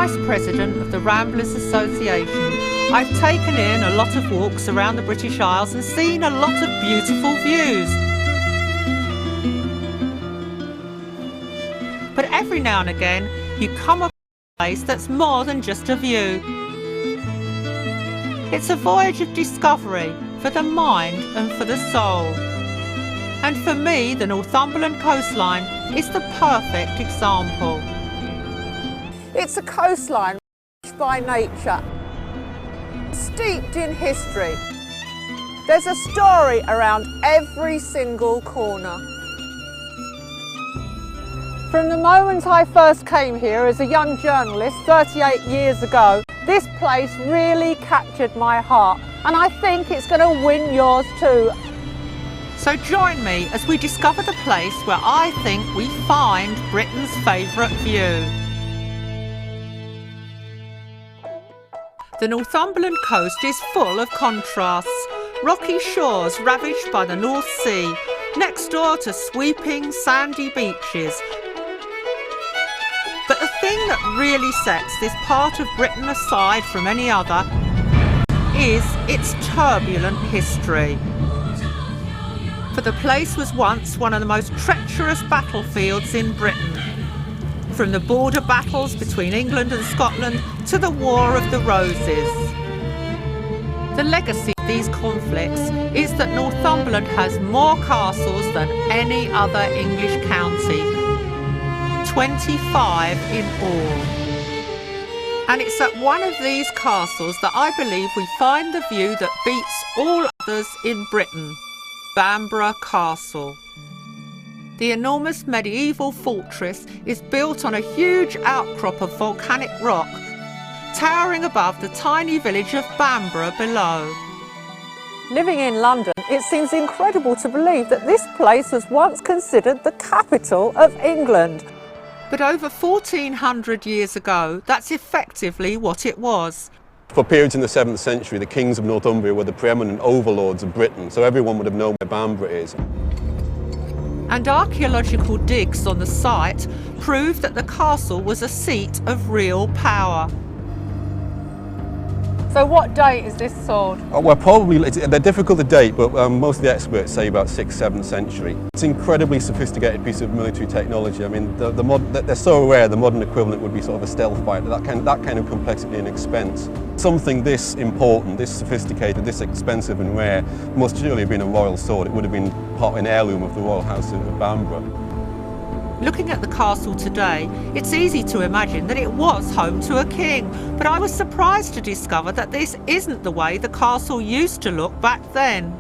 Vice President of the Ramblers Association, I've taken in a lot of walks around the British Isles and seen a lot of beautiful views. But every now and again, you come across a place that's more than just a view. It's a voyage of discovery for the mind and for the soul. And for me, the Northumberland coastline is the perfect example. It's a coastline rich by nature, steeped in history. There's a story around every single corner. From the moment I first came here as a young journalist 38 years ago, this place really captured my heart, and I think it's going to win yours too. So join me as we discover the place where I think we find Britain's favourite view. The Northumberland coast is full of contrasts. Rocky shores ravaged by the North Sea, next door to sweeping sandy beaches. But the thing that really sets this part of Britain aside from any other is its turbulent history. For the place was once one of the most treacherous battlefields in Britain. From the border battles between England and Scotland to the War of the Roses. The legacy of these conflicts is that Northumberland has more castles than any other English county. 25 in all. And it's at one of these castles that I believe we find the view that beats all others in Britain, Bamburgh Castle. The enormous medieval fortress is built on a huge outcrop of volcanic rock, towering above the tiny village of Bamburgh below. Living in London, it seems incredible to believe that this place was once considered the capital of England. But over 1400 years ago, that's effectively what it was. For periods in the 7th century, the kings of Northumbria were the preeminent overlords of Britain, so everyone would have known where Bamburgh is. And archaeological digs on the site prove that the castle was a seat of real power. So what date is this sword? Well, they're difficult to date, but most of the experts say about 6th, 7th century. It's an incredibly sophisticated piece of military technology. I mean, they're so rare, the modern equivalent would be sort of a stealth fighter, that kind of complexity and expense. Something this important, this sophisticated, this expensive and rare must surely have been a royal sword. It would have been part of an heirloom of the royal house of Bamburgh. Looking at the castle today, it's easy to imagine that it was home to a king, but I was surprised to discover that this isn't the way the castle used to look back then.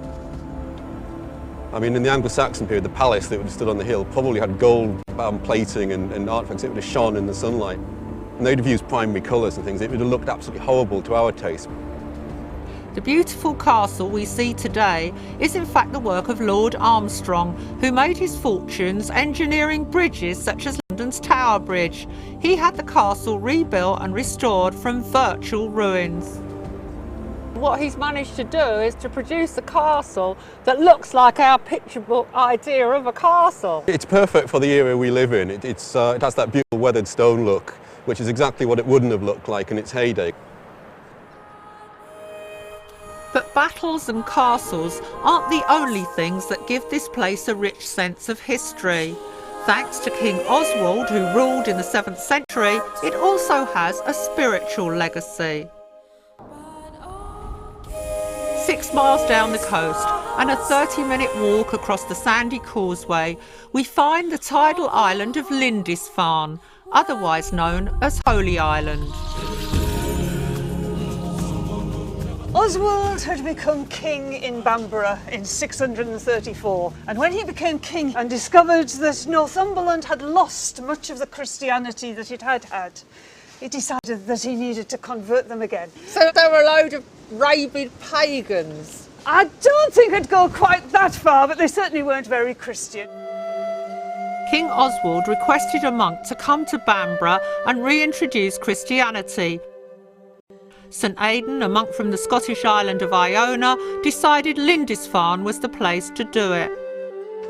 I mean, in the Anglo-Saxon period, the palace that would have stood on the hill probably had gold plating and artefacts. It would have shone in the sunlight. And they'd have used primary colours and things. It would have looked absolutely horrible to our taste. The beautiful castle we see today is in fact the work of Lord Armstrong, who made his fortunes engineering bridges such as London's Tower Bridge. He had the castle rebuilt and restored from virtual ruins. What he's managed to do is to produce a castle that looks like our picture book idea of a castle. It's perfect for the era we live in. It has that beautiful weathered stone look, which is exactly what it wouldn't have looked like in its heyday. But battles and castles aren't the only things that give this place a rich sense of history. Thanks to King Oswald, who ruled in the 7th century, it also has a spiritual legacy. 6 miles down the coast and a 30-minute walk across the sandy causeway, we find the tidal island of Lindisfarne, otherwise known as Holy Island. Oswald had become king in Bamburgh in 634, and when he became king and discovered that Northumberland had lost much of the Christianity that it had had, he decided that he needed to convert them again. So there were a load of rabid pagans? I don't think I'd go quite that far, but they certainly weren't very Christian. King Oswald requested a monk to come to Bamburgh and reintroduce Christianity. St Aidan, a monk from the Scottish island of Iona, decided Lindisfarne was the place to do it.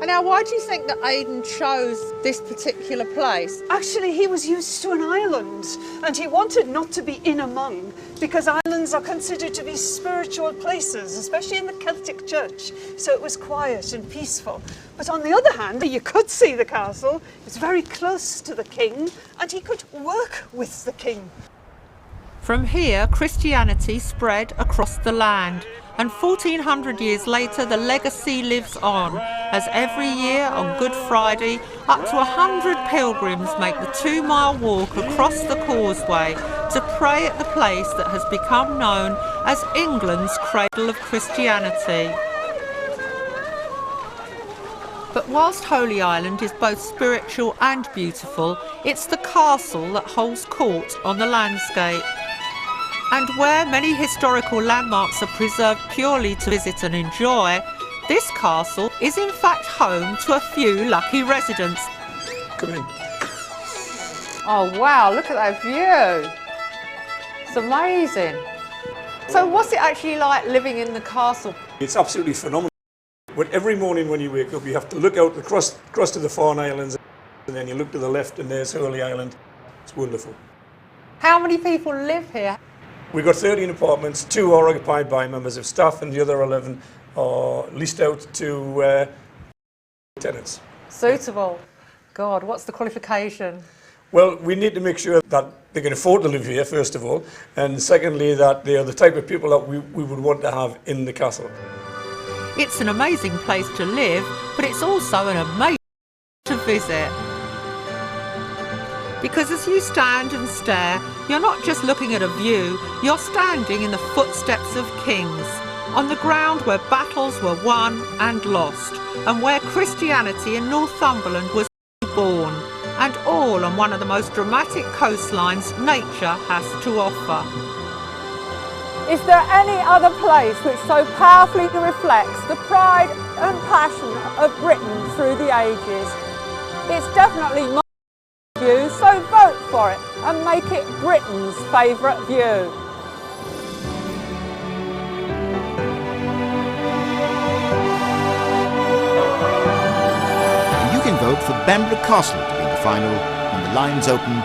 And now, why do you think that Aidan chose this particular place? Actually, he was used to an island and he wanted not to be in among, because islands are considered to be spiritual places, especially in the Celtic Church. So it was quiet and peaceful. But on the other hand, you could see the castle. It's very close to the king and he could work with the king. From here, Christianity spread across the land, and 1400 years later the legacy lives on, as every year on Good Friday up to 100 pilgrims make the 2-mile walk across the causeway to pray at the place that has become known as England's cradle of Christianity. But whilst Holy Island is both spiritual and beautiful, it's the castle that holds court on the landscape. And where many historical landmarks are preserved purely to visit and enjoy, this castle is in fact home to a few lucky residents. Come in. Oh wow, look at that view. It's amazing. So what's it actually like living in the castle? It's absolutely phenomenal. But every morning when you wake up, you have to look out across to the Farne Islands, and then you look to the left and there's Holy Island. It's wonderful. How many people live here? We've got 13 apartments, 2 are occupied by members of staff and the other 11 are leased out to tenants. Suitable. God, what's the qualification? Well, we need to make sure that they can afford to live here, first of all, and secondly, that they are the type of people that we would want to have in the castle. It's an amazing place to live, but it's also an amazing to visit. Because as you stand and stare, you're not just looking at a view, you're standing in the footsteps of kings, on the ground where battles were won and lost, and where Christianity in Northumberland was born, and all on one of the most dramatic coastlines nature has to offer. Is there any other place which so powerfully reflects the pride and passion of Britain through the ages? It's definitely my view, so vote for it and make it Britain's favourite view. You can vote for Bamburgh Castle to be the final when the lines open